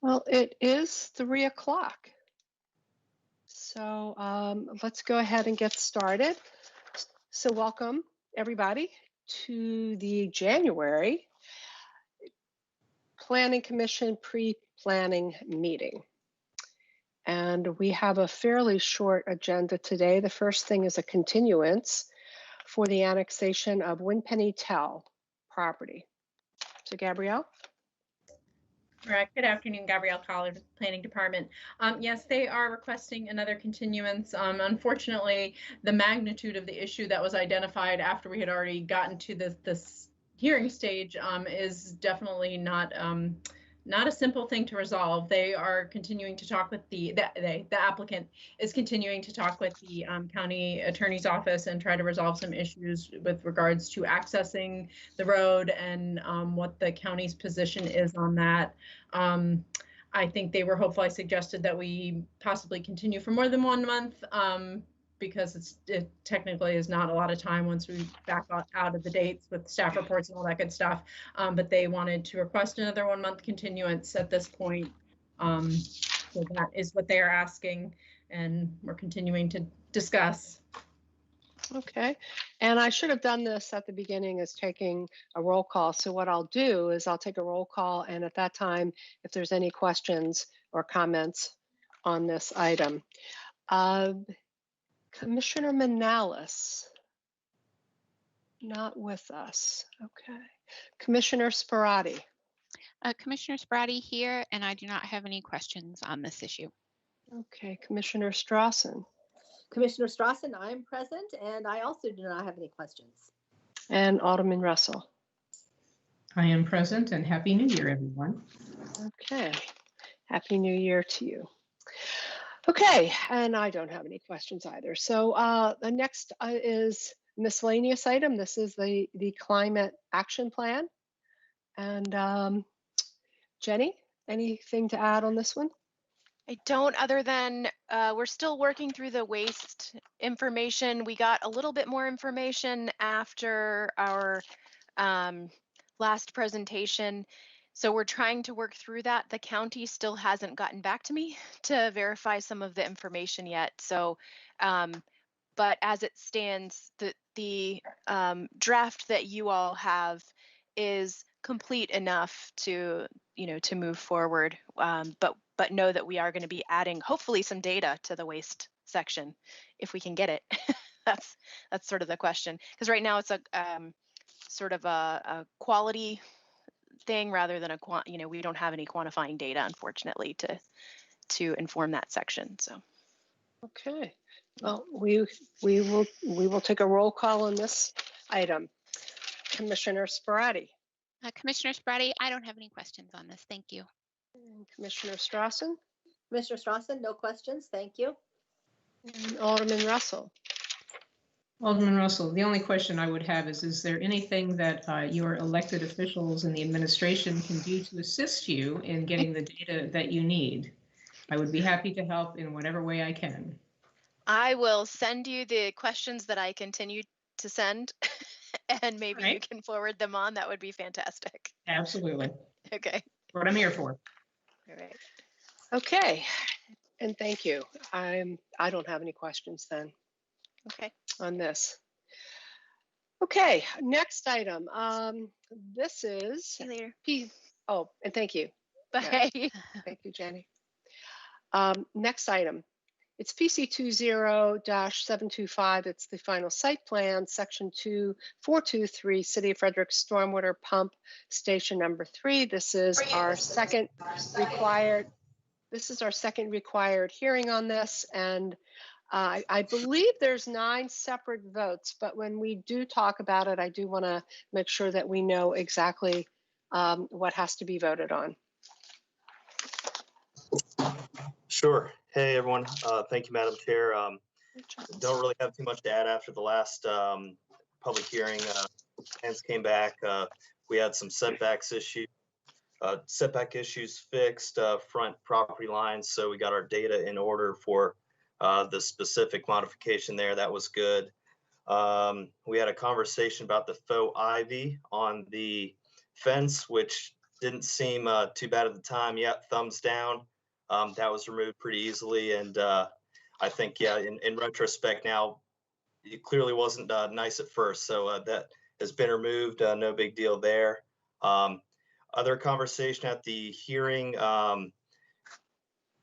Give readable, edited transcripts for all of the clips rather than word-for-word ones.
Well, it is 3 o'clock. So let's go ahead and get started. So welcome everybody to the January Planning Commission pre-planning meeting. And we have a fairly short agenda today. The first thing is a continuance for the annexation of Winpenny Tell property. So Gabrielle? Right. Good afternoon, Gabrielle Collard, Planning Department. Yes, they are requesting another continuance. Unfortunately, the magnitude of the issue that was identified after we had already gotten to this hearing stage is definitely not a simple thing to resolve. They are continuing to talk with the applicant is continuing to talk with the county attorney's office and try to resolve some issues with regards to accessing the road and what the county's position is on that. I think they were hopeful. I suggested that we possibly continue for more than 1 month because it technically is not a lot of time once we back out of the dates with staff reports and all that good stuff. But they wanted to request another 1 month continuance at this point. So that is what they are asking, and we're continuing to discuss. Okay, and I should have done this at the beginning as taking a roll call. So what I'll do is I'll take a roll call, and at that time, if there's any questions or comments on this item. Commissioner Manalis, not with us. Okay. Commissioner Sparati. Commissioner Sparati here, and I do not have any questions on this issue. Okay, Commissioner Strassen. Commissioner Strassen, I am present, and I also do not have any questions. And Alderman Russell. I am present, and Happy New Year, everyone. Okay, Happy New Year to you. Okay, and I don't have any questions either. So the next is miscellaneous item. This is the climate action plan. And Jenny, anything to add on this one? I don't, other than we're still working through the waste information. We got a little bit more information after our last presentation. So we're trying to work through that. The county still hasn't gotten back to me to verify some of the information yet. So, but as it stands, the draft that you all have is complete enough to, to move forward. But know that we are going to be adding hopefully some data to the waste section if we can get it. That's sort of the question, because right now it's a sort of a quality thing rather than we don't have any quantifying data, unfortunately, to inform that section. So okay, well, we will take a roll call on this item. Commissioner Sparati. Commissioner Sparati, I don't have any questions on this. Thank you. And Commissioner Strassen. Commissioner Strassen, no questions. Thank you. And Alderman Russell. Alderman Russell, the only question I would have is there anything that your elected officials in the administration can do to assist you in getting the data that you need? I would be happy to help in whatever way I can. I will send you the questions that I continue to send, and maybe you can forward them on. That would be fantastic. Absolutely. Okay. What I'm here for. All right. Okay, and thank you. I don't have any questions then. Okay. On this. Okay, next item. This is. See you later. Oh, and thank you. Bye. Thank you, Jenny. Next item. It's PC 20-725. It's the final site plan, section 2423, City of Frederick Stormwater Pump Station number 3. This is our second required. This is our second required hearing on this, and I believe there's 9 separate votes, but when we do talk about it, I do want to make sure that we know exactly what has to be voted on. Sure. Hey, everyone. Thank you, Madam Chair. Don't really have too much to add after the last public hearing. Plans came back. We had some setback issues fixed, front property lines. So we got our data in order for the specific modification there. That was good. We had a conversation about the faux ivy on the fence, which didn't seem too bad at the time. Yeah, thumbs down. That was removed pretty easily, and I think, yeah, in retrospect now, it clearly wasn't nice at first. So that has been removed. No big deal there. Other conversation at the hearing,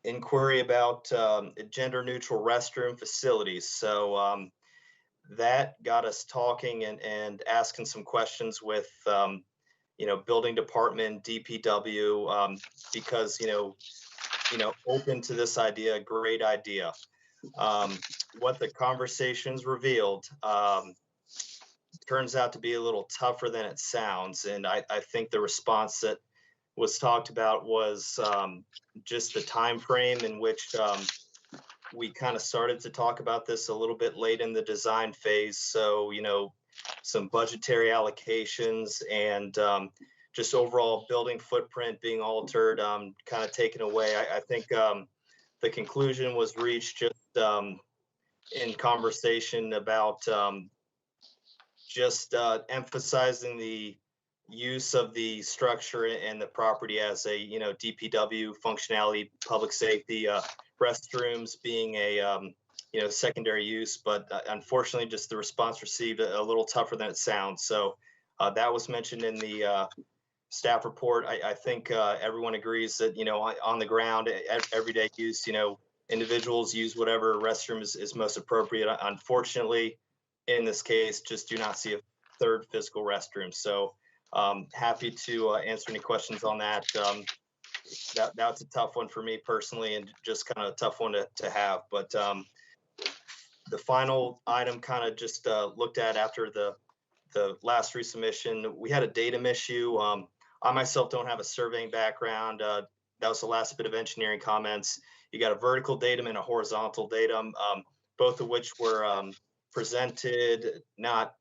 inquiry about gender neutral restroom facilities. So that got us talking and asking some questions with, building department, DPW, because, open to this idea, great idea. What the conversations revealed turns out to be a little tougher than it sounds. And I think the response that was talked about was just the time frame in which we kind of started to talk about this a little bit late in the design phase. So, some budgetary allocations and just overall building footprint being altered, kind of taken away. I think the conclusion was reached just in conversation about just emphasizing the use of the structure and the property as a, DPW functionality, public safety, restrooms being a, secondary use. But unfortunately, just the response received a little tougher than it sounds. So that was mentioned in the staff report. I think everyone agrees that, on the ground, everyday use, individuals use whatever restroom is most appropriate. Unfortunately, in this case, just do not see a third physical restroom. So happy to answer any questions on that. That's a tough one for me personally, and just kind of a tough one to have. But the final item kind of just looked at after the last resubmission. We had a datum issue. I myself don't have a surveying background. That was the last bit of engineering comments. You got a vertical datum and a horizontal datum, both of which were presented not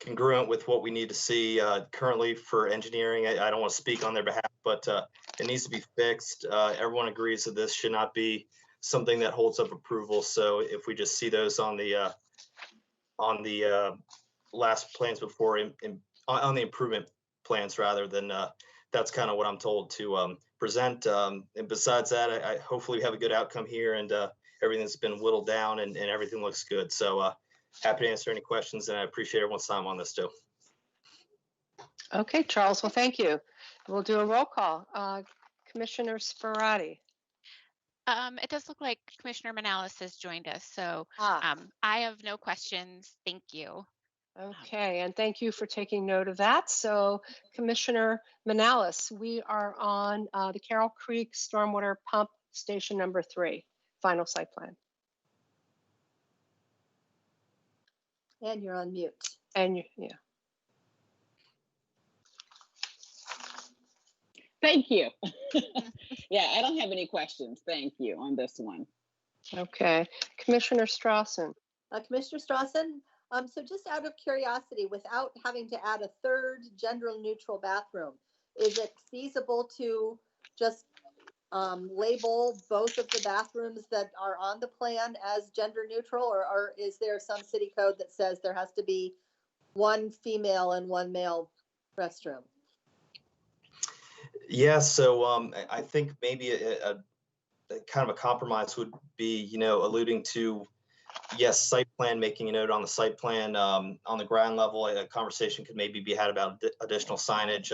congruent with what we need to see currently for engineering. I don't want to speak on their behalf, but it needs to be fixed. Everyone agrees that this should not be something that holds up approval. So if we just see those on the last plans before, on the improvement plans rather than that's kind of what I'm told to present. And besides that, I hopefully we have a good outcome here, and everything's been whittled down and everything looks good. So happy to answer any questions, and I appreciate everyone's time on this too. Okay, Charles, well, thank you. We'll do a roll call. Commissioner Sparati. It does look like Commissioner Manalis has joined us, so Ah. I have no questions. Thank you. Okay, and thank you for taking note of that. So Commissioner Manalis, we are on the Carroll Creek Stormwater Pump Station number 3, final site plan. And you're on mute. And yeah. Thank you. Yeah, I don't have any questions. Thank you on this one. Okay, Commissioner Strawson. Commissioner Strawson, so just out of curiosity, without having to add a third gender neutral bathroom, is it feasible to just label both of the bathrooms that are on the plan as gender neutral, or is there some city code that says there has to be one female and one male restroom? Yeah, so I think maybe a kind of a compromise would be, alluding to, yes, site plan, making a note on the site plan. On the ground level, a conversation could maybe be had about additional signage.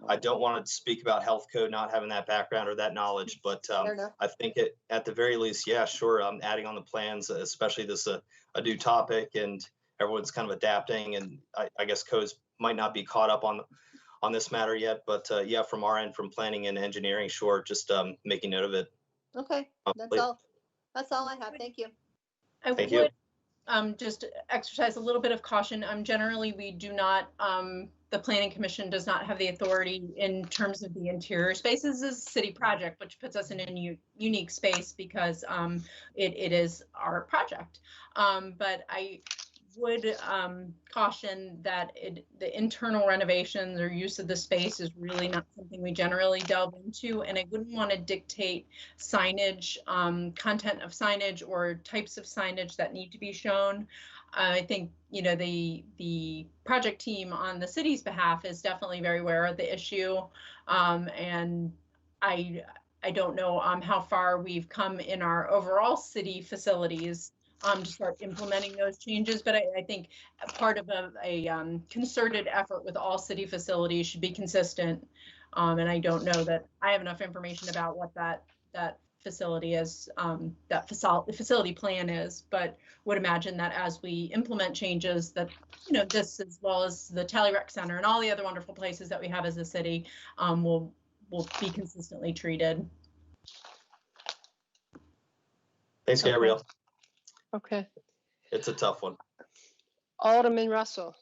I don't want to speak about health code, not having that background or that knowledge, but I think at the very least, yeah, sure, adding on the plans, especially this a new topic, and everyone's kind of adapting, and I guess codes might not be caught up on this matter yet, but yeah, from our end, from planning and engineering, sure, just making note of it. Okay, that's all I have. Thank you. I Thank would you. just exercise a little bit of caution. Generally, we do not, the Planning Commission does not have the authority in terms of the interior spaces. This is a city project, which puts us in a unique space because it is our project. But I would caution that the internal renovations or use of the space is really not something we generally delve into, and I wouldn't want to dictate signage, content of signage or types of signage that need to be shown. I think, you know, the project team on the city's behalf is definitely very aware of the issue. And I don't know how far we've come in our overall city facilities to start implementing those changes, but I think part of a concerted effort with all city facilities should be consistent. And I don't know that I have enough information about what that facility is, that facility plan is, but would imagine that as we implement changes that, you know, this as well as the Tally Rec Center and all the other wonderful places that we have as a city will be consistently treated. Thanks, Okay. Gabrielle. Okay. It's a tough one. Alderman Russell.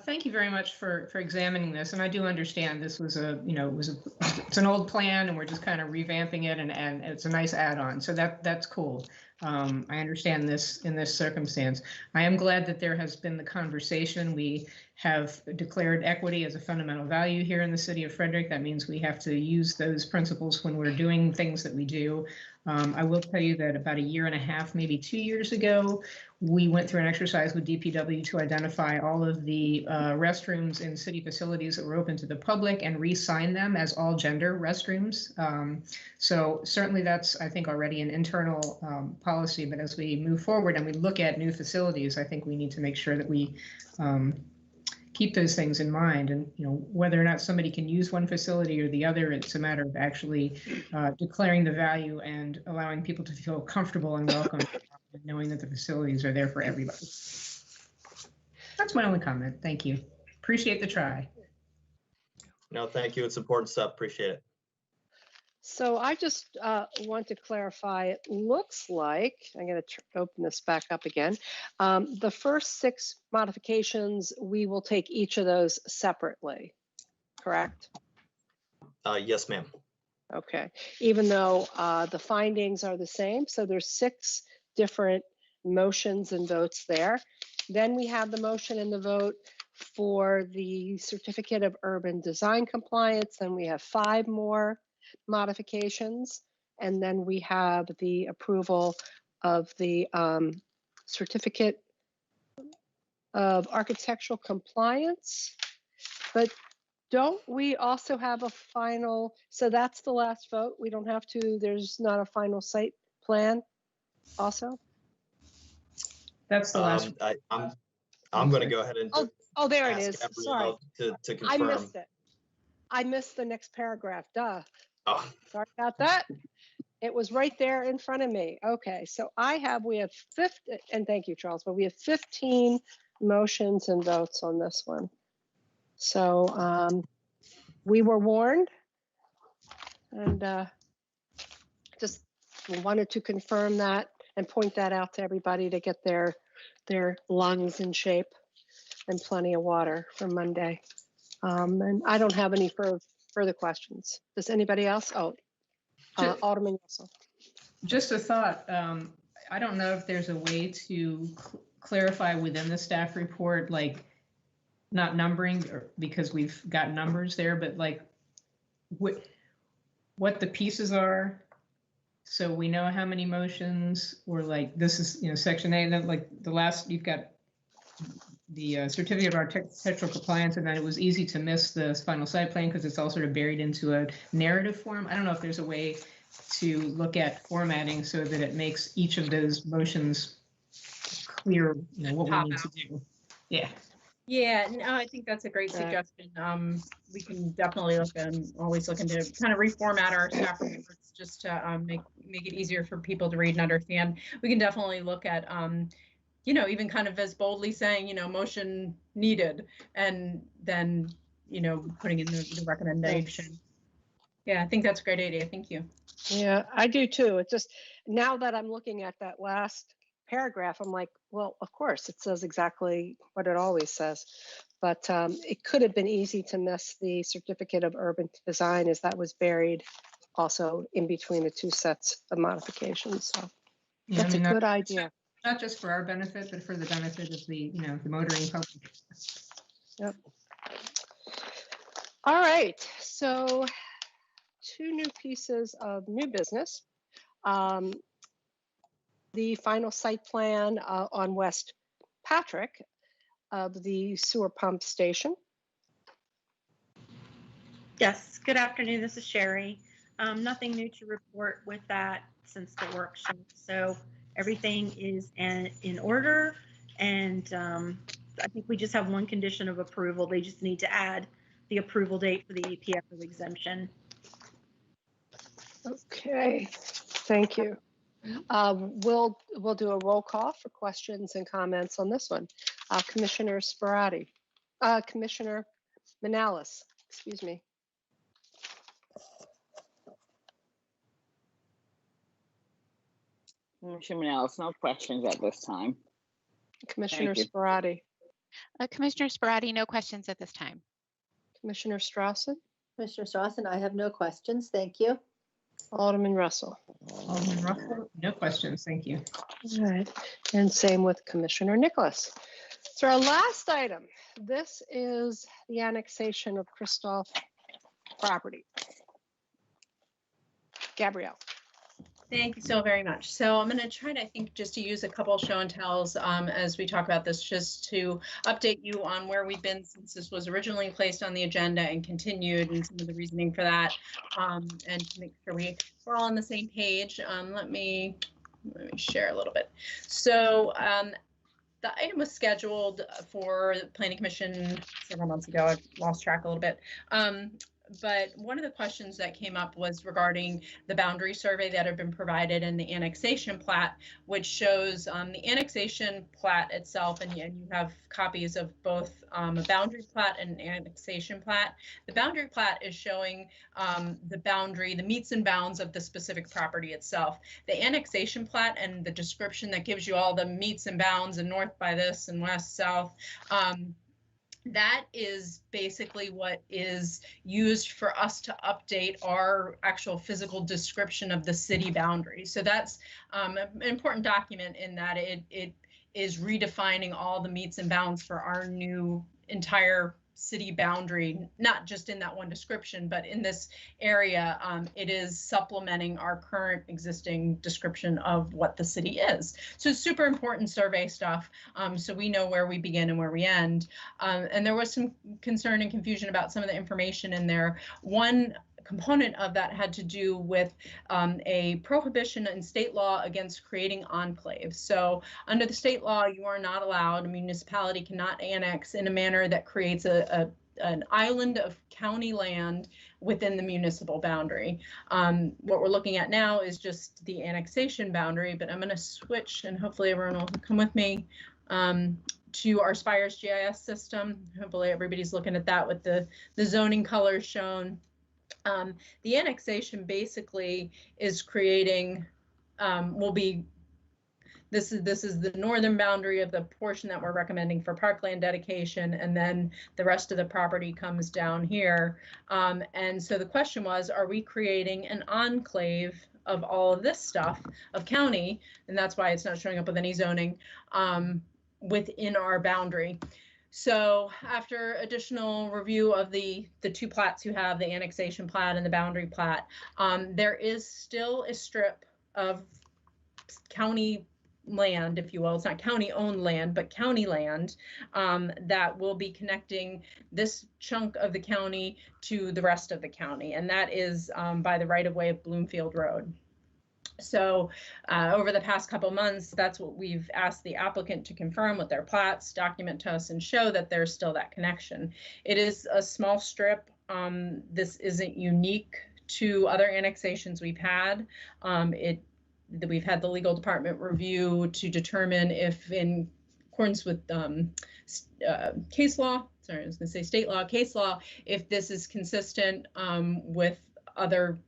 Thank you very much for examining this, and I do understand this was it's an old plan, and we're just kind of revamping it, and it's a nice add-on. So that's cool. I understand this in this circumstance. I am glad that there has been the conversation. We have declared equity as a fundamental value here in the city of Frederick. That means we have to use those principles when we're doing things that we do. I will tell you that about a year and a half, maybe 2 years ago, we went through an exercise with DPW to identify all of the restrooms in city facilities that were open to the public and re-sign them as all gender restrooms. So certainly that's, I think, already an internal policy, but as we move forward and we look at new facilities, I think we need to make sure that we keep those things in mind. And whether or not somebody can use one facility or the other, it's a matter of actually declaring the value and allowing people to feel comfortable and welcome, knowing that the facilities are there for everybody. That's my only comment. Thank you. Appreciate the try. No, thank you. It's important stuff. Appreciate it. So I just want to clarify, it looks like, I'm going to open this back up again. The first 6 modifications, we will take each of those separately, correct? Yes, ma'am. Okay, even though the findings are the same, so there's 6 different motions and votes there. Then we have the motion and the vote for the certificate of urban design compliance, and we have 5 more modifications, and then we have the approval of the certificate of architectural compliance. But don't we also have a final, so that's the last vote? We don't have to, there's not a final site plan also? That's the last. I'm going to go ahead and Oh, there it ask is. Sorry. Gabrielle to confirm. I missed it. I missed the next paragraph, duh. Oh. Sorry about that. It was right there in front of me. Okay, so we have 15, and thank you, Charles, but we have 15 motions and votes on this one. So we were warned, and just wanted to confirm that and point that out to everybody to get their lungs in shape and plenty of water for Monday. And I don't have any further questions. Does anybody else? Oh, Alderman Russell. Just a thought. I don't know if there's a way to clarify within the staff report, like not numbering, because we've got numbers there, but like what the pieces are, so we know how many motions, or like this is section A, and then like the last, you've got the certificate of architectural compliance, and then it was easy to miss the final site plan because it's all sort of buried into a narrative form. I don't know if there's a way to look at formatting so that it makes each of those motions clear, what we need to do. Yeah. Yeah, no, I think that's a great suggestion. We can definitely always looking to kind of reformat our staff reports just to make it easier for people to read and understand. We can definitely look at even kind of as boldly saying, motion needed, and then, putting in the recommendation. Yeah, I think that's a great idea. Thank you. Yeah, I do too. It's just, now that I'm looking at that last paragraph, I'm like, well, of course, it says exactly what it always says. But it could have been easy to miss the certificate of urban design, as that was buried also in between the 2 sets of modifications. So yeah, that's a good idea. Not just for our benefit, but for the benefit of the, the motoring public. Yep. All right, so 2 new pieces of new business. the final site plan on West Patrick of the sewer pump station. Yes, good afternoon. This is Sherry. Nothing new to report with that since the workshop. So everything is in order, and I think we just have one condition of approval. They just need to add the approval date for the EPF exemption. Okay, thank you. We'll do a roll call for questions and comments on this one. Commissioner Sparati, Commissioner Manalis, excuse me. Commissioner Manellis, no questions at this time. Commissioner Thank you. Sparati, Commissioner Sparati, no questions at this time. Commissioner Strassen, Commissioner Strassen, I have no questions. Thank you. Alderman Russell. Alderman Russell, no questions. Thank you. All right, and same with Commissioner Nicholas. So our last item, this is the annexation of Christoph property. Gabrielle. Thank you so very much. So I'm going to try to, I think, just to use a couple show and tells as we talk about this, just to update you on where we've been since this was originally placed on the agenda and continued, and some of the reasoning for that, and to make sure we're all on the same page. Let me share a little bit. So the item was scheduled for the Planning Commission several months ago. I've lost track a little bit. But one of the questions that came up was regarding the boundary survey that had been provided in the annexation plat, which shows the annexation plat itself, and you have copies of both a boundary plat and an annexation plat. The boundary plat is showing the boundary, the meets and bounds of the specific property itself. The annexation plat and the description that gives you all the meets and bounds and north by this and west, south, that is basically what is used for us to update our actual physical description of the city boundary. So that's an important document in that it is redefining all the meets and bounds for our new entire city boundary, not just in that one description, but in this area, it is supplementing our current existing description of what the city is. So it's super important survey stuff, so we know where we begin and where we end. And there was some concern and confusion about some of the information in there. One component of that had to do with a prohibition in state law against creating enclaves. So under the state law, you are not allowed, a municipality cannot annex in a manner that creates an island of county land within the municipal boundary. What we're looking at now is just the annexation boundary, but I'm going to switch, and hopefully everyone will come with me, to our Spires GIS system. Hopefully everybody's looking at that with the zoning colors shown. The annexation basically is creating, this is the northern boundary of the portion that we're recommending for parkland dedication, and then the rest of the property comes down here. And so the question was, are we creating an enclave of all of this stuff of county? And that's why it's not showing up with any zoning within our boundary. So after additional review of the two plats you have, the annexation plat and the boundary plat, there is still a strip of county land, if you will. It's not county owned land, but county land that will be connecting this chunk of the county to the rest of the county. And that is by the right of way of Bloomfield Road. So over the past couple months, that's what we've asked the applicant to confirm with their plats, document to us, and show that there's still that connection. It is a small strip. This isn't unique to other annexations we've had. We've had the legal department review to determine if, in accordance with case law, sorry, I was going to say state law, case law, if this is consistent with other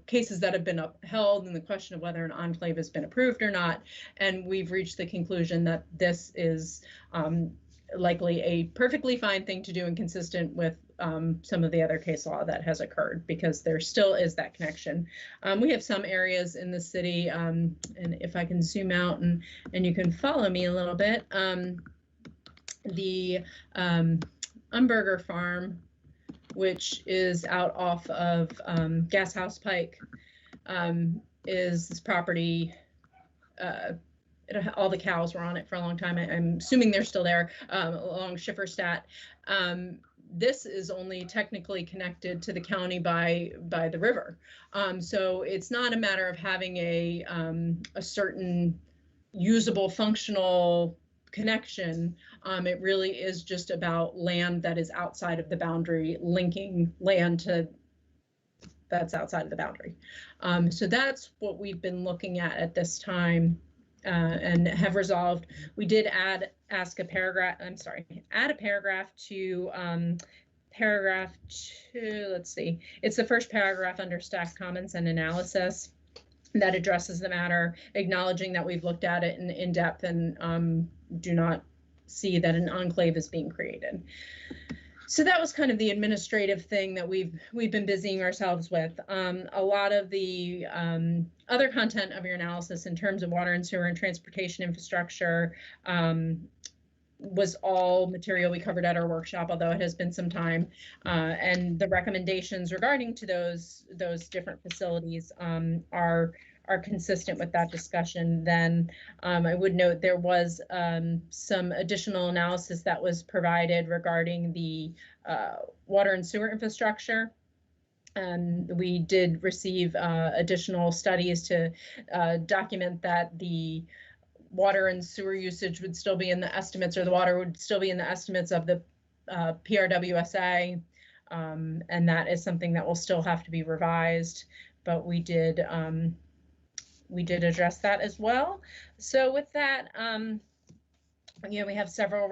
cases that have been upheld, and the question of whether an enclave has been approved or not. And we've reached the conclusion that this is likely a perfectly fine thing to do and consistent with some of the other case law that has occurred, because there still is that connection. We have some areas in the city, and if I can zoom out and you can follow me a little bit, the Umberger Farm, which is out off of Gas House Pike, is this property all the cows were on it for a long time. I'm assuming they're still there along Schifferstadt. This is only technically connected to the county by the river. So it's not a matter of having a certain usable, functional connection. It really is just about land that is outside of the boundary, linking land to that's outside of the boundary. So that's what we've been looking at this time and have resolved. We did add a paragraph to paragraph 2. Let's see. It's the first paragraph under staff comments and analysis that addresses the matter, acknowledging that we've looked at it in depth and do not see that an enclave is being created. So that was kind of the administrative thing that we've been busying ourselves with. A lot of the other content of your analysis in terms of water and sewer and transportation infrastructure was all material we covered at our workshop, although it has been some time. And the recommendations regarding to those different facilities are consistent with that discussion. Then I would note there was some additional analysis that was provided regarding the water and sewer infrastructure. We did receive additional studies to document that the water and sewer usage would still be in the estimates, or the water would still be in the estimates of the PRWSA, and that is something that will still have to be revised, but we did address that as well. So with that, we have several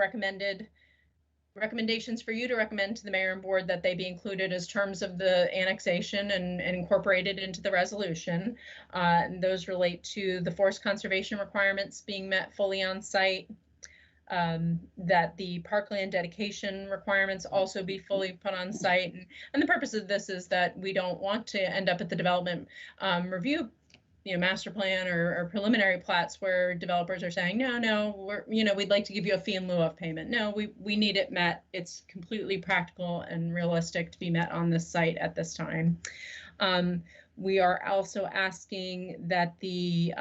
recommendations for you to recommend to the mayor and board that they be included as terms of the annexation and incorporated into the resolution. And those relate to the forest conservation requirements being met fully on site, that the parkland dedication requirements also be fully put on site. And the purpose of this is that we don't want to end up at the development review master plan or preliminary plats where developers are saying, no, we'd like to give you a fee in lieu of payment. No, we need it met. It's completely practical and realistic to be met on this site at this time. We are also asking that the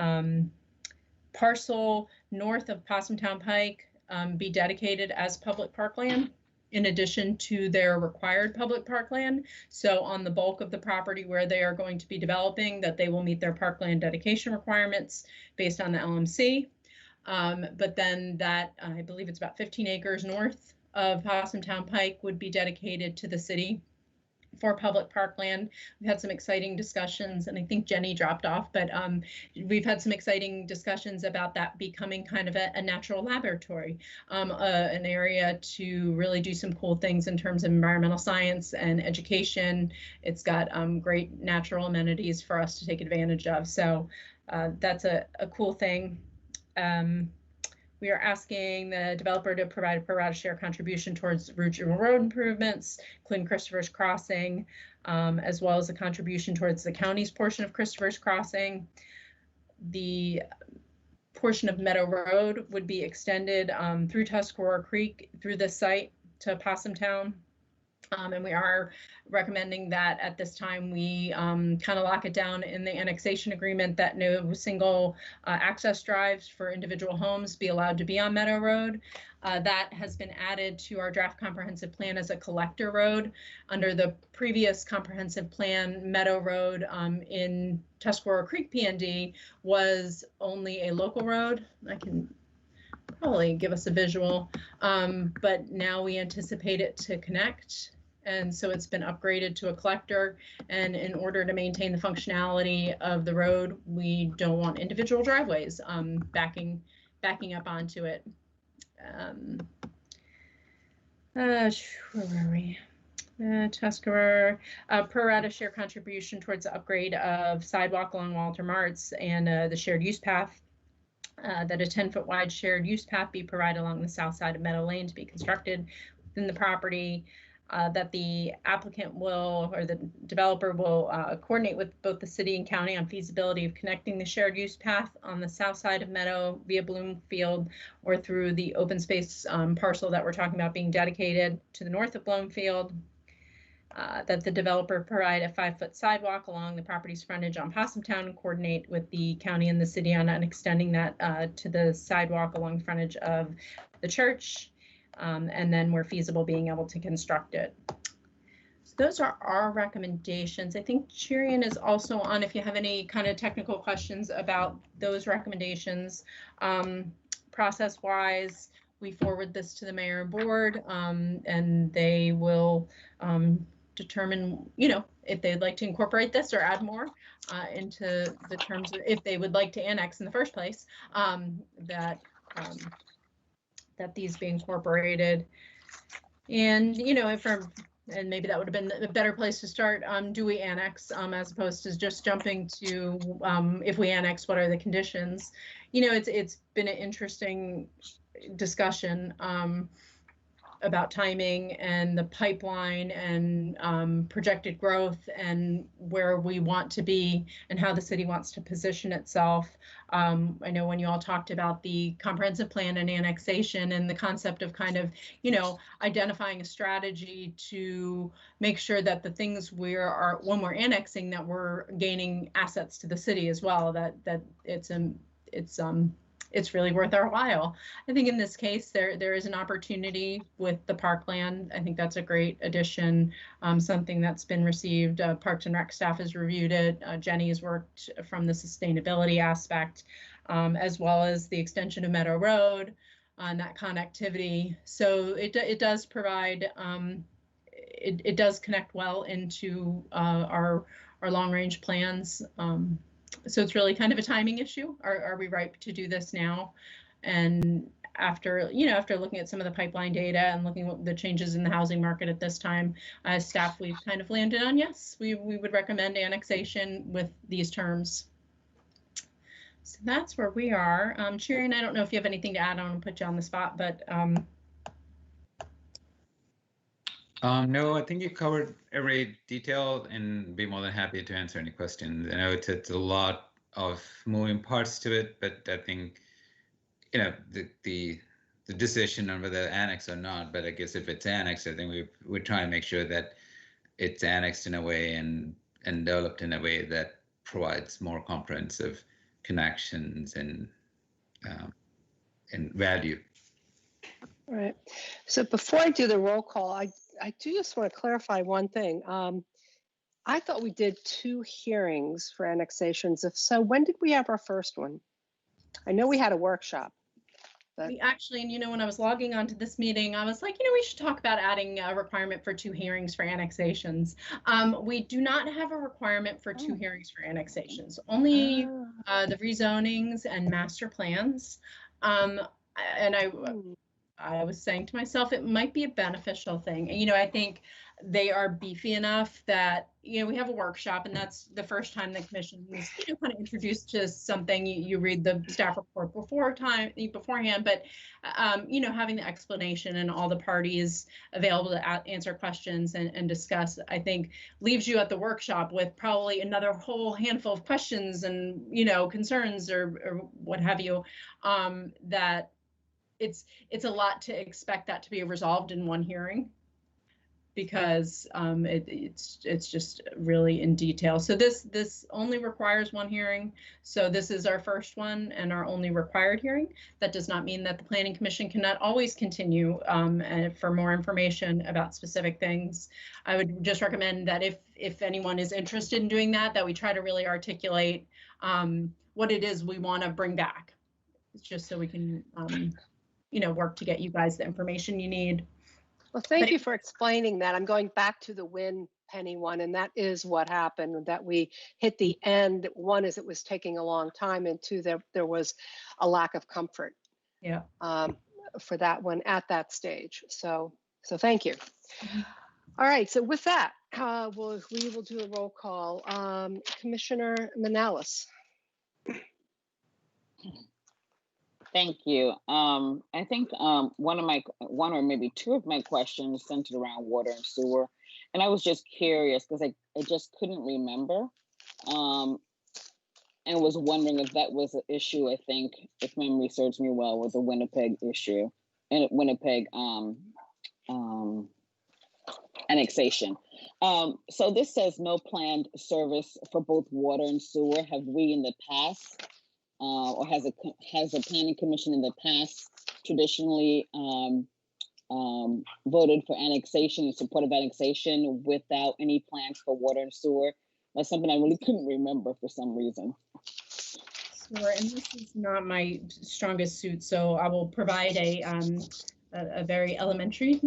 parcel north of Possumtown Pike be dedicated as public parkland, in addition to their required public parkland. So on the bulk of the property where they are going to be developing, that they will meet their parkland dedication requirements based on the LMC. But then that, I believe it's about 15 acres north of Possumtown Pike would be dedicated to the city for public parkland. We've had some exciting discussions, and I think Jenny dropped off, but we've had some exciting discussions about that becoming kind of a natural laboratory, an area to really do some cool things in terms of environmental science and education. It's got great natural amenities for us to take advantage of. So that's a cool thing. We are asking the developer to provide a pro rata share contribution towards regional road improvements, including Christopher's Crossing, as well as a contribution towards the county's portion of Christopher's Crossing. The portion of Meadow Road would be extended through Tuscarora Creek through the site to Possumtown. And we are recommending that at this time we kind of lock it down in the annexation agreement that no single access drives for individual homes be allowed to be on Meadow Road. That has been added to our draft comprehensive plan as a collector road. Under the previous comprehensive plan, Meadow Road in Tuscarora Creek PND was only a local road. I can probably give us a visual, but now we anticipate it to connect. And so it's been upgraded to a collector. And in order to maintain the functionality of the road, we don't want individual driveways backing up onto it. Where were we? Tuscarora, pro rata share contribution towards the upgrade of sidewalk along Walter Martz and the shared use path. That a 10-foot wide shared use path be provided along the south side of Meadow Lane to be constructed within the property. That the applicant will, or the developer will coordinate with both the city and county on feasibility of connecting the shared use path on the south side of Meadow via Bloomfield or through the open space parcel that we're talking about being dedicated to the north of Bloomfield. that the developer provide a 5-foot sidewalk along the property's frontage on Possumtown and coordinate with the county and the city on extending that to the sidewalk along the frontage of the church, and then where feasible, being able to construct it. So those are our recommendations. I think Chirian is also on if you have any kind of technical questions about those recommendations. Process-wise, we forward this to the mayor and board, and they will determine, if they'd like to incorporate this or add more into the terms of, if they would like to annex in the first place, that these be incorporated. And, and maybe that would have been a better place to start. Do we annex as opposed to just jumping to if we annex, what are the conditions? It's been an interesting discussion about timing and the pipeline and projected growth and where we want to be and how the city wants to position itself. I know when you all talked about the comprehensive plan and annexation and the concept of kind of, identifying a strategy to make sure that the things when we're annexing, that we're gaining assets to the city as well, that it's really worth our while. I think in this case, there is an opportunity with the parkland. I think that's a great addition, something that's been received. Parks and Rec staff has reviewed it. Jenny's worked from the sustainability aspect, as well as the extension of Meadow Road and that connectivity. So it does provide, it does connect well into our long-range plans. So it's really kind of a timing issue. Are we ripe to do this now? And after looking at some of the pipeline data and looking at the changes in the housing market at this time, as staff, we've kind of landed on yes, we would recommend annexation with these terms. So that's where we are. Chirian, I don't know if you have anything to add on and put you on the spot, but no, I think you covered every detail and be more than happy to answer any questions. I know it's a lot of moving parts to it, but I think, the decision on whether annex or not, but I guess if it's annexed, I think we're trying to make sure that it's annexed in a way and developed in a way that provides more comprehensive connections and value. All right. So before I do the roll call, I do just want to clarify one thing. I thought we did 2 hearings for annexations. If so, when did we have our first one? I know we had a workshop. But we actually, and when I was logging onto this meeting, I was like, we should talk about adding a requirement for 2 hearings for annexations. We do not have a requirement for 2 hearings for annexations, only the rezonings and master plans. And I was saying to myself, it might be a beneficial thing. And, I think they are beefy enough that, we have a workshop, and that's the first time the commission is kind of introduced to something. You read the staff report beforehand, but, having the explanation and all the parties available to answer questions and discuss, I think leaves you at the workshop with probably another whole handful of questions and, concerns or what have you, that it's a lot to expect that to be resolved in one hearing, because it's just really in detail. So this only requires 1 hearing. So this is our first one and our only required hearing. That does not mean that the Planning Commission cannot always continue for more information about specific things. I would just recommend that if anyone is interested in doing that we try to really articulate what it is we want to bring back. It's just so we can work to get you guys the information you need. well, thank you for explaining that. I'm going back to the Win Penny one, and that is what happened, that we hit the end. One is it was taking a long time, and 2, there was a lack of comfort for that one at that stage. So thank you. All right, so with that, we will do a roll call. Commissioner Manalis. Thank you. I think one or maybe 2 of my questions centered around water and sewer. And I was just curious because I just couldn't remember and was wondering if that was an issue. I think, if memory serves me well, was a Winnipeg issue and Winnipeg annexation. So this says no planned service for both water and sewer. Have we in the past, or has a planning commission in the past traditionally voted for annexation, in support of annexation without any plans for water and sewer? That's something I really couldn't remember for some reason. Sure, and this is not my strongest suit, so I will provide a very elementary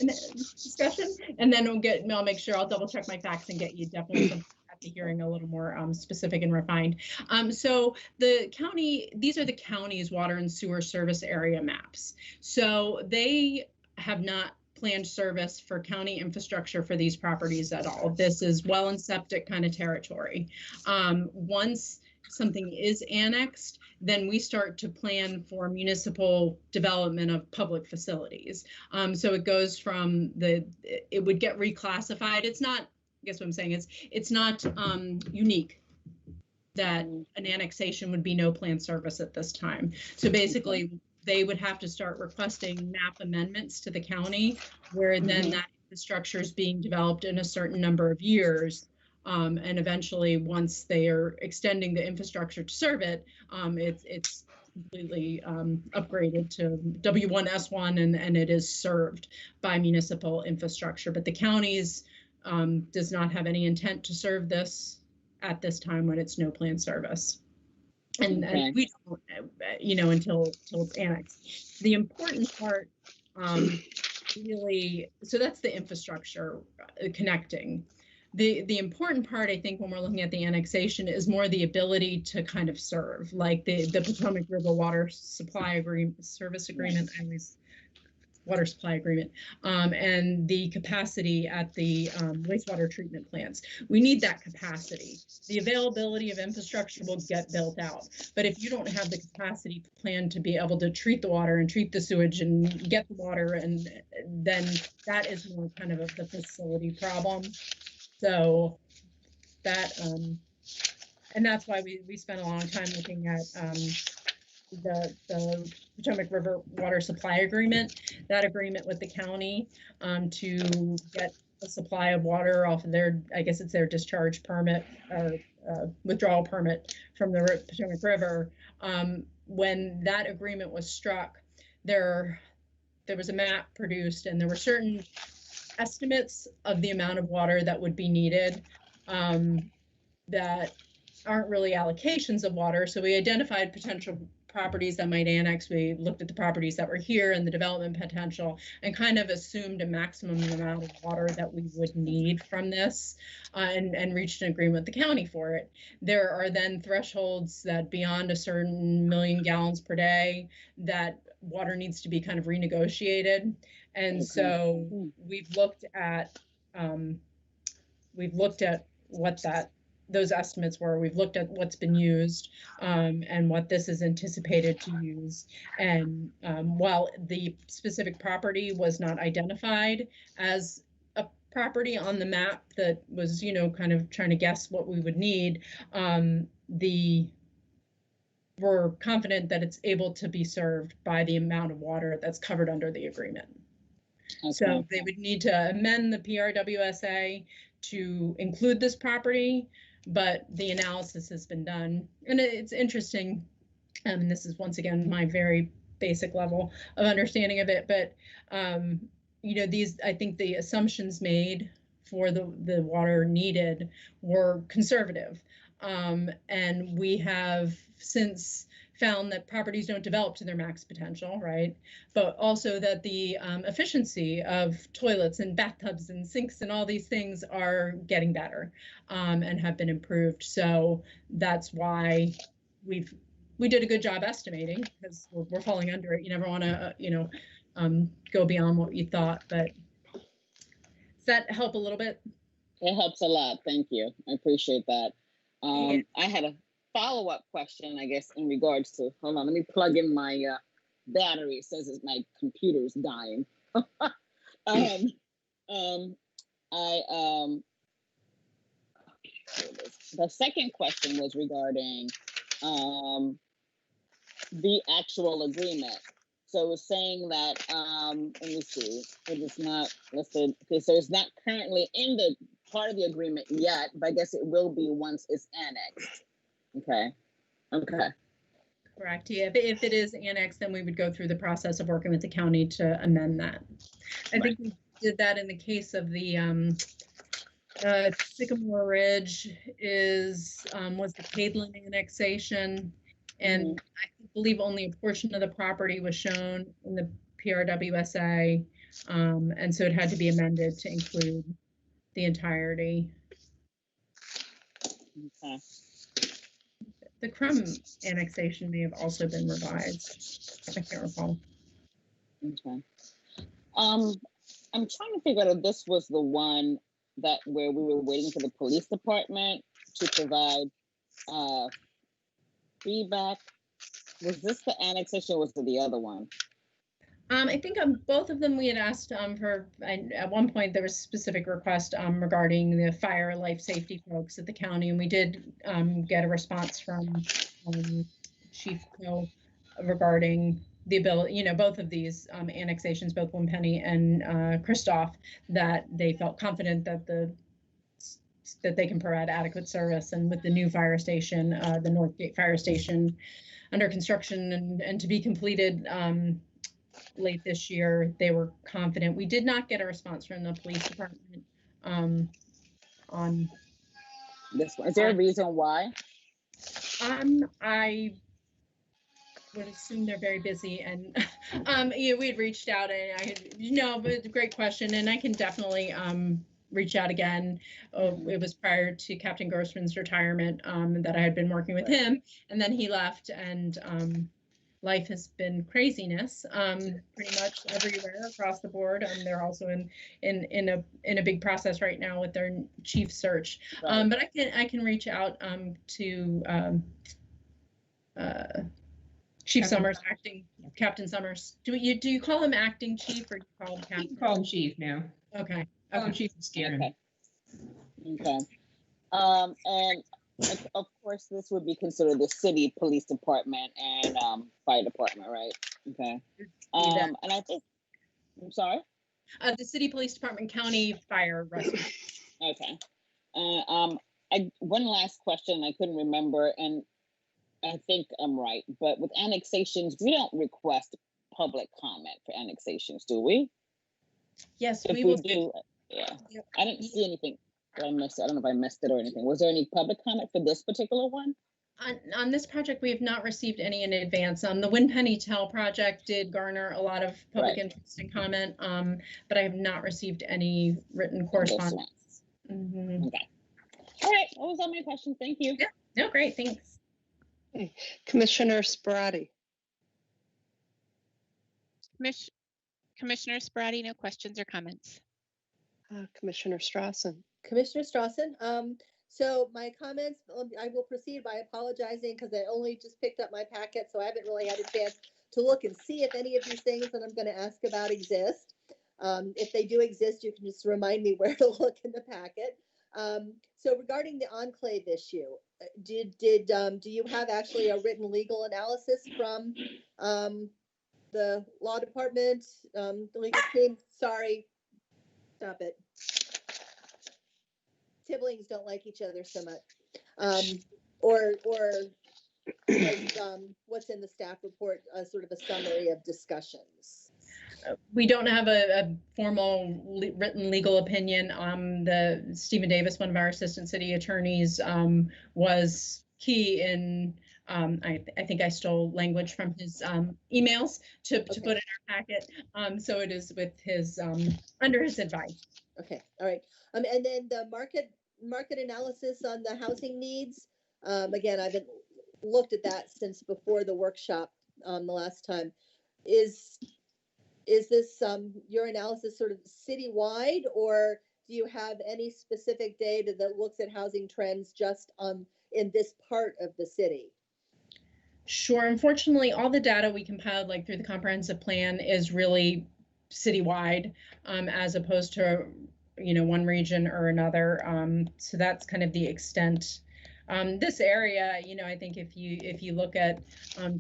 discussion, and then I'll make sure I'll double check my facts and get you definitely something at the hearing a little more specific and refined. So the county, these are the county's water and sewer service area maps. So they have not planned service for county infrastructure for these properties at all. This is well and septic kind of territory. Once something is annexed, then we start to plan for municipal development of public facilities. So it goes from it would get reclassified. It's not, I guess what I'm saying is, it's not unique that an annexation would be no plan service at this time. So basically, they would have to start requesting map amendments to the county, where then that infrastructure is being developed in a certain number of years. And eventually, once they are extending the infrastructure to serve it, it's completely upgraded to W1S1, and it is served by municipal infrastructure. But the counties does not have any intent to serve this at this time when it's no plan service. And we don't, until it's annexed. The important part, really, so that's the infrastructure connecting. The important part, I think, when we're looking at the annexation is more the ability to kind of serve, like the Potomac River Water Supply Agreement, Service Agreement, water supply agreement, and the capacity at the wastewater treatment plants. We need that capacity. The availability of infrastructure will get built out, but if you don't have the capacity plan to be able to treat the water and treat the sewage and get the water, and then that is more kind of the facility problem. So that, and that's why we spent a long time looking at the Potomac River Water Supply Agreement, that agreement with the county to get a supply of water off of their, I guess it's their discharge permit or withdrawal permit from the Potomac River. When that agreement was struck, there was a map produced, and there were certain estimates of the amount of water that would be needed that aren't really allocations of water. So we identified potential properties that might annex. We looked at the properties that were here and the development potential, and kind of assumed a maximum amount of water that we would need from this, and reached an agreement with the county for it. There are then thresholds that beyond a certain million gallons per day, that water needs to be kind of renegotiated. And so we've looked at what those estimates were. We've looked at what's been used and what this is anticipated to use. And while the specific property was not identified as a property on the map that was, kind of trying to guess what we would need, we're confident that it's able to be served by the amount of water that's covered under the agreement. Okay. So they would need to amend the PRWSA to include this property, but the analysis has been done. And it's interesting, and this is once again my very basic level of understanding of it, but I think the assumptions made for the water needed were conservative. And we have since found that properties don't develop to their max potential, right? But also that the efficiency of toilets and bathtubs and sinks and all these things are getting better and have been improved. So that's why we did a good job estimating, because we're falling under it. You never want to, go beyond what you thought. But does that help a little bit? It helps a lot. Thank you. I appreciate that. I had a follow-up question, I guess, in regards to, hold on, let me plug in my battery. It says my computer's dying. The second question was regarding the actual agreement. So it's saying that, let me see, it is not listed. Okay, so it's not currently in the part of the agreement yet, but I guess it will be once it's annexed. Okay. Okay. Correct. Yeah, if it is annexed, then we would go through the process of working with the county to amend that. I think we did that in the case of the Sycamore Ridge was the Caidlin annexation. And I believe only a portion of the property was shown in the PRWSA. And so it had to be amended to include the entirety. Okay. The Crum annexation may have also been revised. I can't recall. Okay. I'm trying to figure out if this was the one that where we were waiting for the police department to provide feedback. Was this the annexation or was it the other one? I think on both of them we had asked at one point there was a specific request regarding the fire life safety folks at the county, and we did get a response from Chief Co regarding the ability, both of these annexations, both Winpenny and Christoph, that they felt confident that that they can provide adequate service. And with the new fire station, the Northgate Fire Station, under construction and to be completed late this year, they were confident. We did not get a response from the police department on this one. Is there a reason why? I would assume they're very busy, and we had reached out, and but it's a great question, and I can definitely reach out again. It was prior to Captain Grossman's retirement that I had been working with him, and then he left, and life has been craziness pretty much everywhere across the board. They're also in a big process right now with their chief search. Right. But I can reach out to Chief Summers, Captain Summers. Do you call him acting chief, or do you call him captain? You can call him chief now. Okay. Call him chief and scare him. Okay. And of course, this would be considered the city police department and fire department, right? Okay. And I think, I'm sorry? The city police department, county fire rescue. Okay. One last question, I couldn't remember, and I think I'm right, but with annexations, we don't request public comment for annexations, do we? Yes, if we do. Yeah. Yep. I didn't see anything. I missed it. I don't know if I missed it or anything. Was there any public comment for this particular one? On this project, we have not received any in advance. The Winpenny Tell project did garner a lot of public interest and comment, but I have not received any written correspondence. Mm-hmm. Okay. All right. That was all my questions. Thank you. Yeah. No, great. Thanks. Okay. Commissioner Sparati. Commissioner Sparati, no questions or comments. Commissioner Strassen. Commissioner Strassen. So my comments, I will proceed by apologizing because I only just picked up my packet, so I haven't really had a chance to look and see if any of these things that I'm going to ask about exist. If they do exist, you can just remind me where to look in the packet. So regarding the enclave issue, do you have actually a written legal analysis from the law department, the legal team? Sorry, stop it. Siblings don't like each other so much. Or what's in the staff report, sort of a summary of discussions? We don't have a formal written legal opinion. The Stephen Davis, one of our assistant city attorneys, was key in, I think I stole language from his emails to put in our packet. So it is with his, under his advice. Okay, all right. And then the market analysis on the housing needs. Again, I haven't looked at that since before the workshop the last time. Is this your analysis sort of citywide, or do you have any specific data that looks at housing trends just in this part of the city? Sure. Unfortunately, all the data we compiled through the comprehensive plan is really citywide, as opposed to one region or another. So that's kind of the extent This area, you know, I think if you look at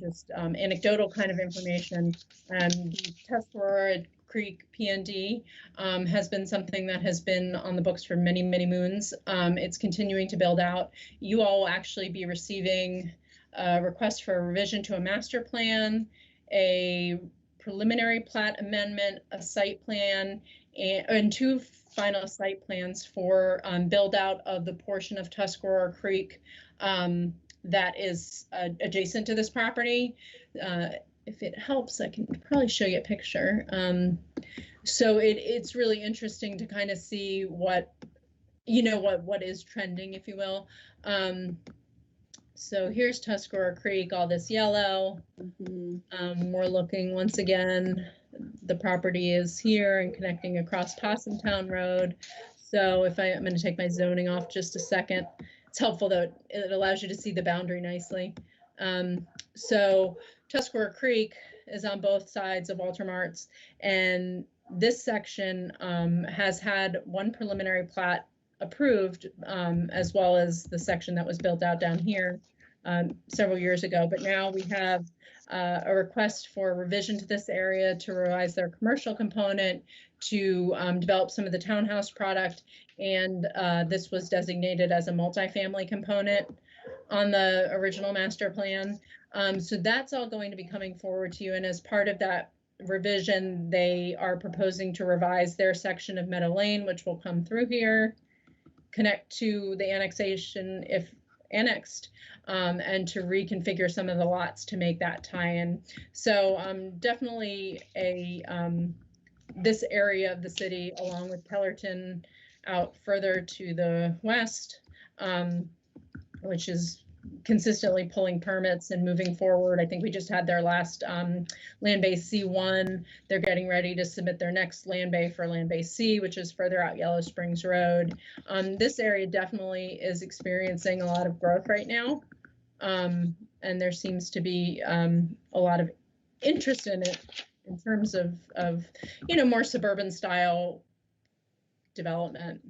just anecdotal kind of information, the Tuscarora Creek PND has been something that has been on the books for many, many moons. It's continuing to build out. You all will actually be receiving a request for a revision to a master plan, a preliminary plat amendment, a site plan, and two final site plans for build out of the portion of Tuscarora Creek that is adjacent to this property. If it helps, I can probably show you a picture. So it's really interesting to kind of see what, you know, what is trending, if you will. So here's Tuscarora Creek, all this yellow. We're looking once again, the property is here and connecting across Possumtown Road. So if I'm going to take my zoning off just a second, it's helpful though, it allows you to see the boundary nicely. So Tuscarora Creek is on both sides of Walter Martz, and this section has had one preliminary plat approved, as well as the section that was built out down here several years ago. But now we have a request for revision to this area to revise their commercial component, to develop some of the townhouse product, and this was designated as a multifamily component on the original master plan. So that's all going to be coming forward to you, and as part of that revision, they are proposing to revise their section of Meadow Lane, which will come through here, connect to the annexation if annexed, and to reconfigure some of the lots to make that tie-in. So definitely this area of the city, along with Kellerton out further to the west, which is consistently pulling permits and moving forward. I think we just had their last land base C1. They're getting ready to submit their next land bay for land base C, which is further out Yellow Springs Road. This area definitely is experiencing a lot of growth right now. And there seems to be a lot of interest in it in terms of you know, more suburban style development.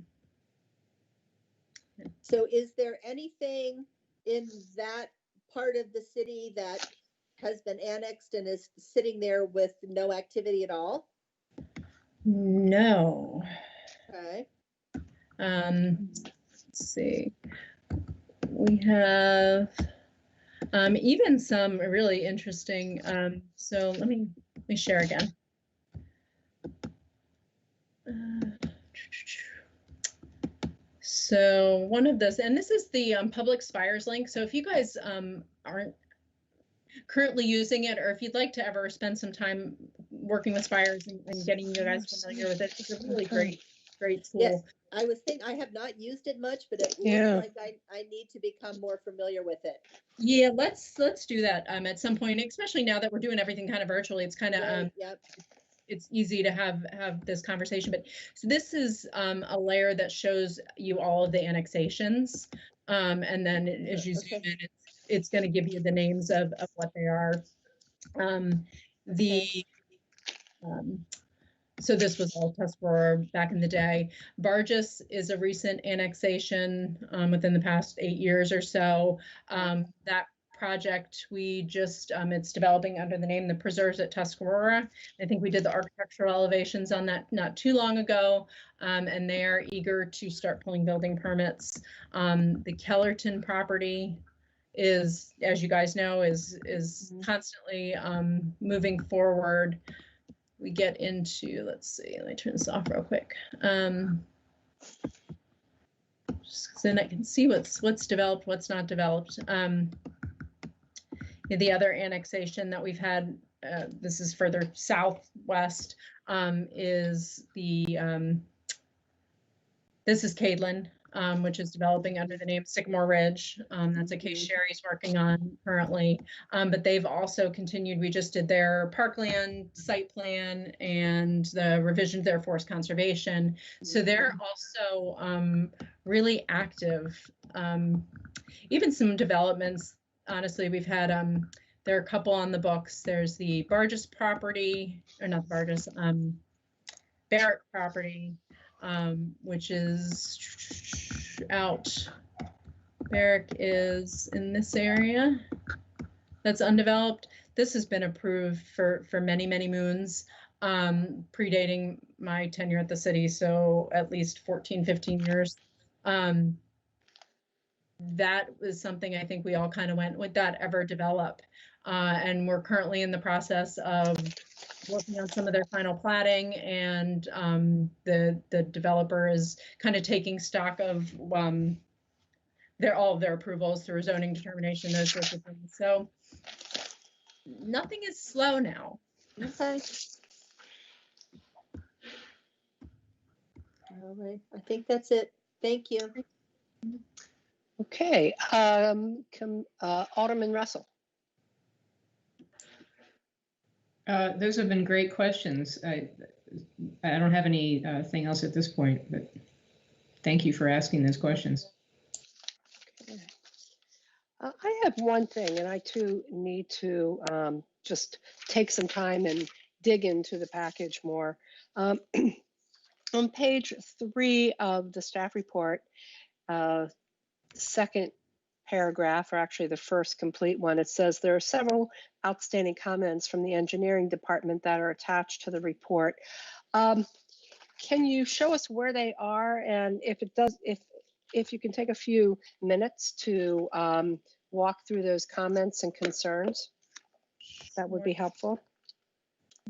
So is there anything in that part of the city that has been annexed and is sitting there with no activity at all? No. Okay. Let's see. We have even some really interesting. So let me share again. So one of those, and this is the public Spires link. So if you guys aren't currently using it, or if you'd like to ever spend some time working with Spires and getting you guys familiar with it, it's a really great tool. Yes, I was thinking I have not used it much, but it looks like I need to become more familiar with it. Yeah, let's do that at some point, especially now that we're doing everything kind of virtually. It's kind of Yep. It's easy to have this conversation. But so this is a layer that shows you all of the annexations, and then as you zoom in, it's going to give you the names of what they are. So this was all Tuscarora back in the day. Burgess is a recent annexation within the past 8 years or so. That project, we just, it's developing under the name The Preserves at Tuscarora. I think we did the architectural elevations on that not too long ago, and they are eager to start pulling building permits. The Kellerton property is, as you guys know, is constantly moving forward. We get into, let's see, let me turn this off real quick. Just so then I can see what's developed, what's not developed. The other annexation that we've had, this is further southwest, is this is Cadeland, which is developing under the name Sycamore Ridge. That's a case Sherry's working on currently, but they've also continued. We just did their parkland site plan and the revision to their forest conservation. So they're also really active. Even some developments, honestly, we've had, there are a couple on the books. There's the Burgess property, or not Burgess, Barrett property, which is out Barrick is in this area that's undeveloped. This has been approved for many, many moons, predating my tenure at the city, so at least 14, 15 years. That was something I think we all kind of went, would that ever develop? And we're currently in the process of working on some of their final platting, and the developer is kind of taking stock of all of their approvals through zoning determination, those sorts of things. So nothing is slow now. Okay. All right, I think that's it. Thank you. Okay, Alderman Russell. Those have been great questions. I don't have anything else at this point, but thank you for asking those questions. Okay. I have one thing, and I too need to just take some time and dig into the package more. On page 3 of the staff report, second paragraph, or actually the first complete one, it says there are several outstanding comments from the engineering department that are attached to the report. Can you show us where they are, and if you can take a few minutes to walk through those comments and concerns, that would be helpful.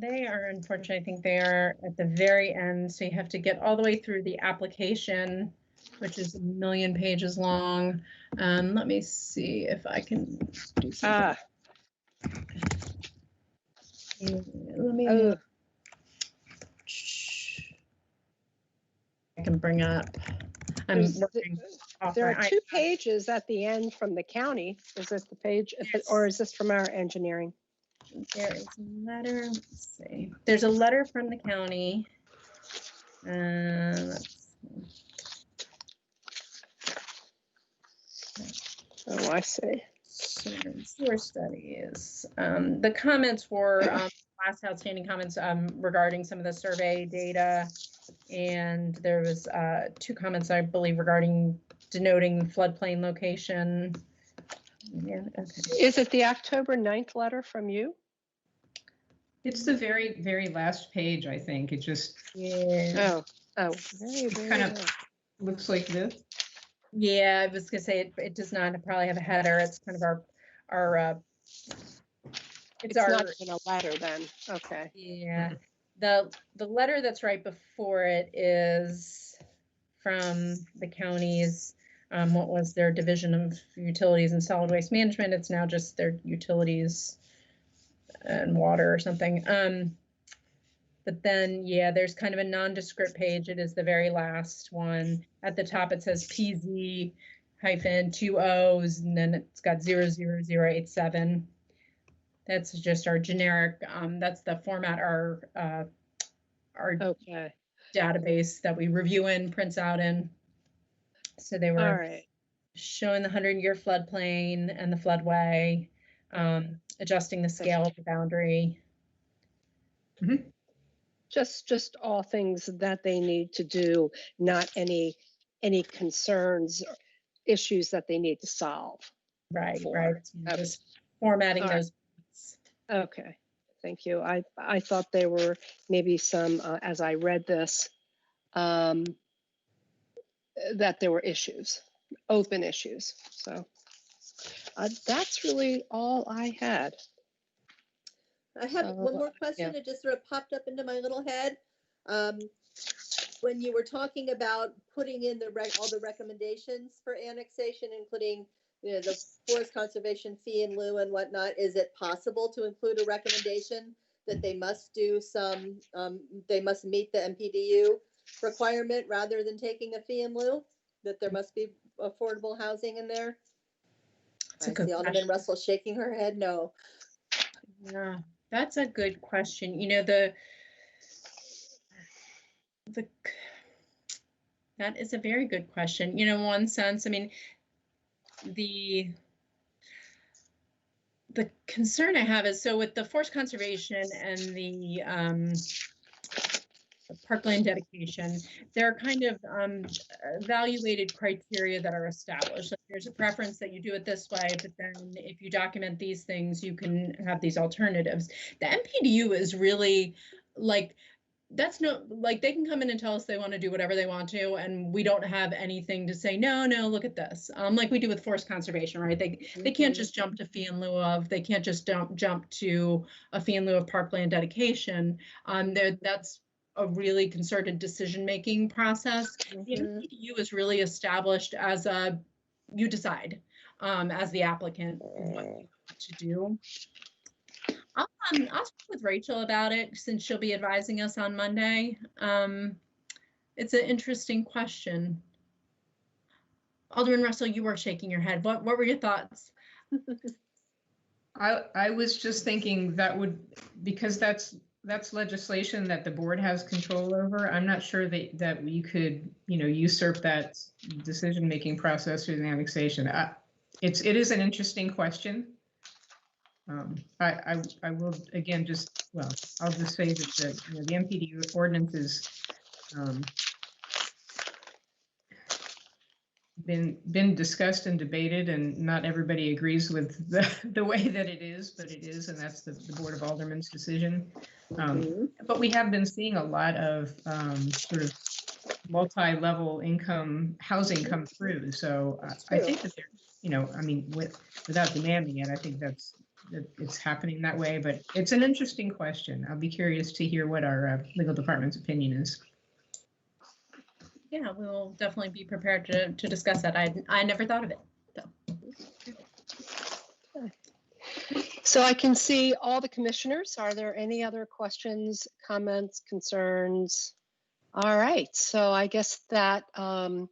They are, unfortunately, I think they are at the very end. So you have to get all the way through the application, which is 1 million pages long. Let me see if I can do something. Let me. Oh, I can bring up. I'm working off there my are 2 pages at the end from the county. Is this the page, or is this from our engineering? There is a letter. Let's see. There's a letter from the county. Oh, I see. Sewer studies. The comments were last outstanding comments regarding some of the survey data, and there was 2 comments, I believe, regarding denoting floodplain location. Yeah, okay. Is it the October 9th letter from you? It's the very, very last page, I think. It just Very, very kind of nice. looks like this. Yeah, I was gonna say it does not probably have a header. It's kind of our It's not even a letter then. Okay. Yeah. The letter that's right before it is from the county's what was their division of utilities and solid waste management. It's now just their utilities and water or something. But then, yeah, there's kind of a nondescript page. It is the very last one. At the top, it says PZ hyphen 2 O's, and then it's got 00087. That's just our generic. That's the format our Okay. database that we review in, prints out in. So they were All right. showing the 100-year floodplain and the floodway, adjusting the scale of the boundary. Mm-hmm. Just all things that they need to do, not any concerns or issues that they need to solve. Right, for. right. Just formatting All right. those. Okay, thank you. I thought there were maybe some, as I read this, that there were issues, open issues. So that's really all I had. I have one more question that just sort of popped up into my little head. When you were talking about putting in all the recommendations for annexation, including the forest conservation fee in lieu and whatnot, is it possible to include a recommendation that they must do they must meet the MPDU requirement rather than taking a fee in lieu? That there must be affordable housing in there? I see Alderman Russell shaking her head no. Yeah, that's a good question. That is a very good question. In one sense, I mean, the concern I have is, so with the forest conservation and the parkland dedication, there are kind of evaluated criteria that are established. Like there's a preference that you do it this way, but then if you document these things, you can have these alternatives. The MPDU is really like, that's no, like they can come in and tell us they want to do whatever they want to, and we don't have anything to say, no, look at this. Like we do with forest conservation, right? They can't just jump to fee in lieu of, they can't just jump to a fee in lieu of parkland dedication. That's a really concerted decision-making process. The MPDU is really established as you decide as the applicant what you want to do. I'll speak with Rachel about it since she'll be advising us on Monday. It's an interesting question. Alderman Russell, you were shaking your head. What were your thoughts? I was just thinking that would, because that's legislation that the board has control over. I'm not sure that we could, usurp that decision-making process through the annexation. It is an interesting question. I will again I'll just say that the MPDU ordinance is been discussed and debated, and not everybody agrees with the way that it is, but it is, and that's the Board of Aldermen's decision. But we have been seeing a lot of sort of multi-level income housing come through. So I think that without demanding it, I think that it's happening that way. But it's an interesting question. I'll be curious to hear what our legal department's opinion is. Yeah, we'll definitely be prepared to discuss that. I never thought of it. So I can see all the commissioners. Are there any other questions, comments, concerns? All right, so I guess that. Sorry,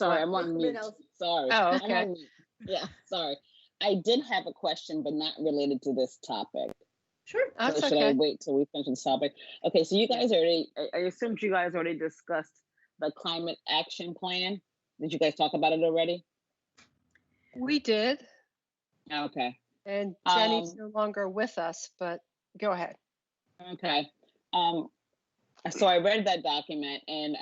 I'm on mute. Sorry. Oh, okay. I'm on mute. Yeah, sorry. I did have a question, but not related to this topic. Sure. That's so should okay. I wait till we finish this topic? Okay, so you guys I assumed you guys already discussed the climate action plan. Did you guys talk about it already? We did. Okay. And Jenny's no longer with us, but go ahead. Okay. So I read that document, and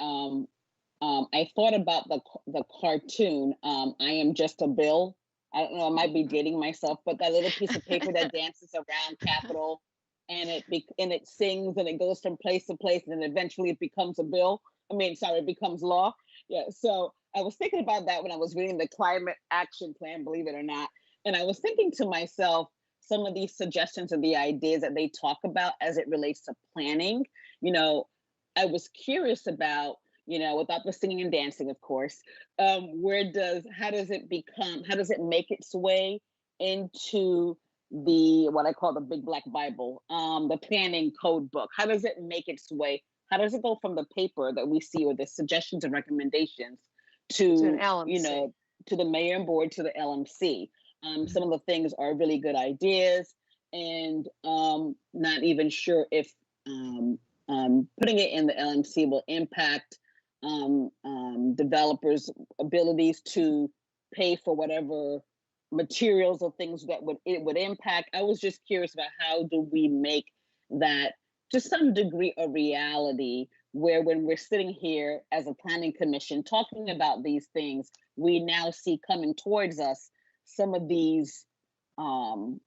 I thought about the cartoon, I Am Just a Bill. I don't know, I might be dating myself, but that little piece of paper that dances around Capitol, and it sings and it goes from place to place, and then eventually it becomes a bill. It becomes law. Yeah, so I was thinking about that when I was reading the climate action plan, believe it or not. And I was thinking to myself, some of these suggestions and the ideas that they talk about as it relates to planning, I was curious about, without the singing and dancing, of course, how does it make its way into what I call the Big Black Bible, the planning code book? How does it make its way? How does it go from the paper that we see or the suggestions and recommendations to an LMC. To the mayor and board, to the LMC? Some of the things are really good ideas, and not even sure if putting it in the LMC will impact developers' abilities to pay for whatever materials or things that it would impact. I was just curious about how do we make that to some degree a reality, where when we're sitting here as a planning commission talking about these things, we now see coming towards us some of these I don't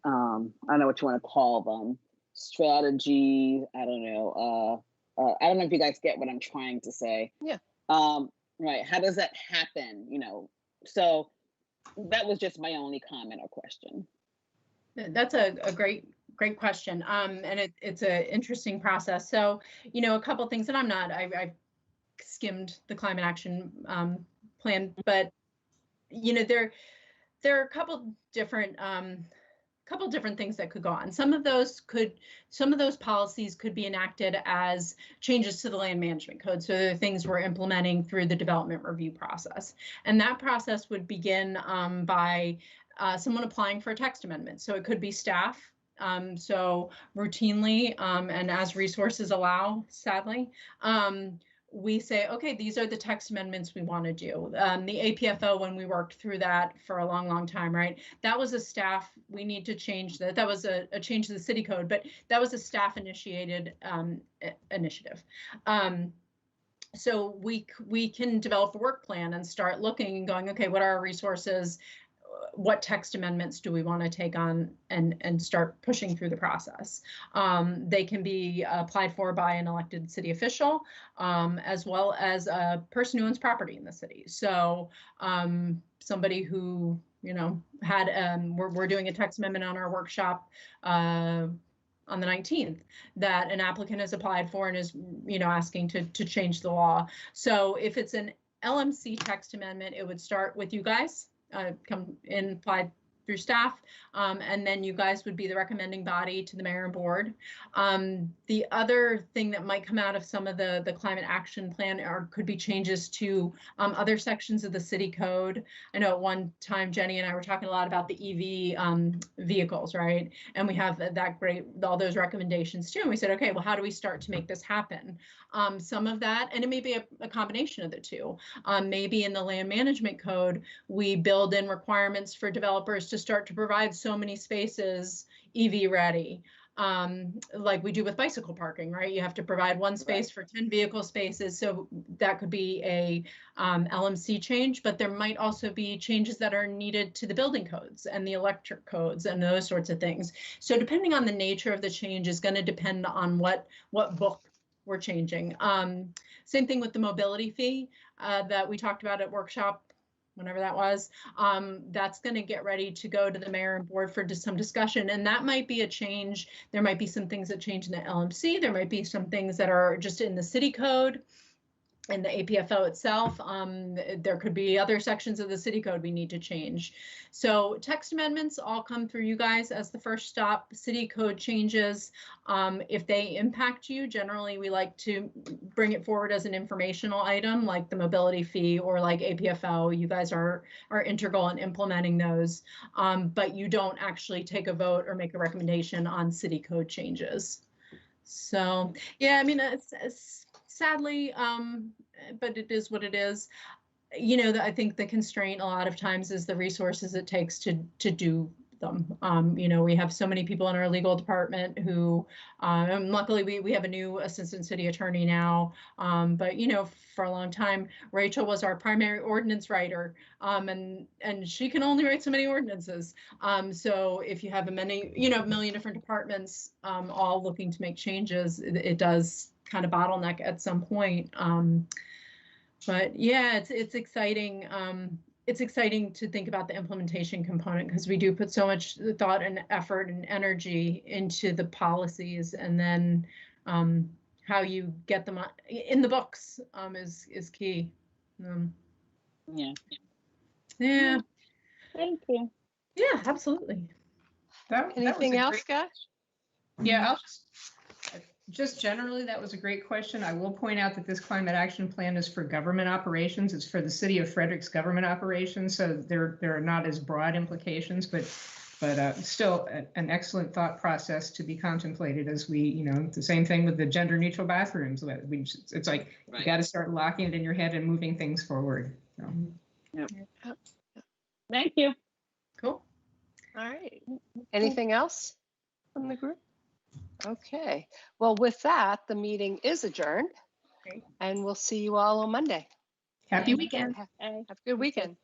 know what you want to call them, strategies. I don't know if you guys get what I'm trying to say. Yeah. Right. How does that happen? So that was just my only comment or question. That's a great question. And it's an interesting process. So, a couple things that I've skimmed the climate action plan, but there are a couple different things that could go on. Some of those policies could be enacted as changes to the land management code. So the things we're implementing through the development review process. And that process would begin by someone applying for a text amendment. So it could be staff. So routinely, and as resources allow, sadly, we say, okay, these are the text amendments we want to do. The APFO, when we worked through that for a long, long time, right? That was a staff, we need to change that. That was a change to the city code, but that was a staff initiated initiative. So we can develop a work plan and start looking and going, okay, what are our resources? What text amendments do we want to take on and start pushing through the process? They can be applied for by an elected city official, as well as a person who owns property in the city. So somebody who, you know, had, we're doing a text amendment on our workshop on the 19th that an applicant has applied for and is, you know, asking to change the law. So if it's an LMC text amendment, it would start with you guys, come in, applied through staff, and then you guys would be the recommending body to the mayor and board. The other thing that might come out of some of the climate action plan could be changes to other sections of the city code. I know at one time Jenny and I were talking a lot about the EV vehicles, right? And we have all those recommendations too. And we said, okay, well, how do we start to make this happen? Some of that, and it may be a combination of the two. Maybe in the land management code, we build in requirements for developers to start to provide so many spaces EV ready, like we do with bicycle parking, right? You have to provide one space for 10 vehicle spaces. So that could be a LMC change, but there might also be changes that are needed to the building codes and the electric codes and those sorts of things. So depending on the nature of the change is going to depend on what book we're changing. Same thing with the mobility fee that we talked about at workshop, whenever that was. That's going to get ready to go to the mayor and board for some discussion. And that might be a change. There might be some things that change in the LMC. There might be some things that are just in the city code and the APFO itself. There could be other sections of the city code we need to change. So text amendments all come through you guys as the first stop. City code changes, if they impact you, generally we like to bring it forward as an informational item like the mobility fee or like APFO. You guys are integral in implementing those, but you don't actually take a vote or make a recommendation on city code changes. So yeah, I mean, it's sadly, but it is what it is. You know, I think the constraint a lot of times is the resources it takes to do them. You know, we have so many people in our legal department who, and luckily we have a new assistant city attorney now, but you know, for a long time, Rachel was our primary ordinance writer, and she can only write so many ordinances. So if you have a million different departments, all looking to make changes, it does kind of bottleneck at some point. But yeah, it's exciting. It's exciting to think about the implementation component because we do put so much thought and effort and energy into the policies, and then how you get them in the books is key. Yeah. Yeah. Thank you. Yeah, absolutely. Anything else, Scott? Yeah, I'll just generally, that was a great question. I will point out that this climate action plan is for government operations. It's for the city of Frederick's government operations. So there are not as broad implications, but still an excellent thought process to be contemplated as we, you know, the same thing with the gender neutral bathrooms. It's like, you got to start locking it in your head and moving things forward. So. Yep. Thank you. Cool. All right. Anything else from the group? Okay. Well, with that, the meeting is adjourned, and we'll see you all on Monday. Happy weekend. Have a good weekend.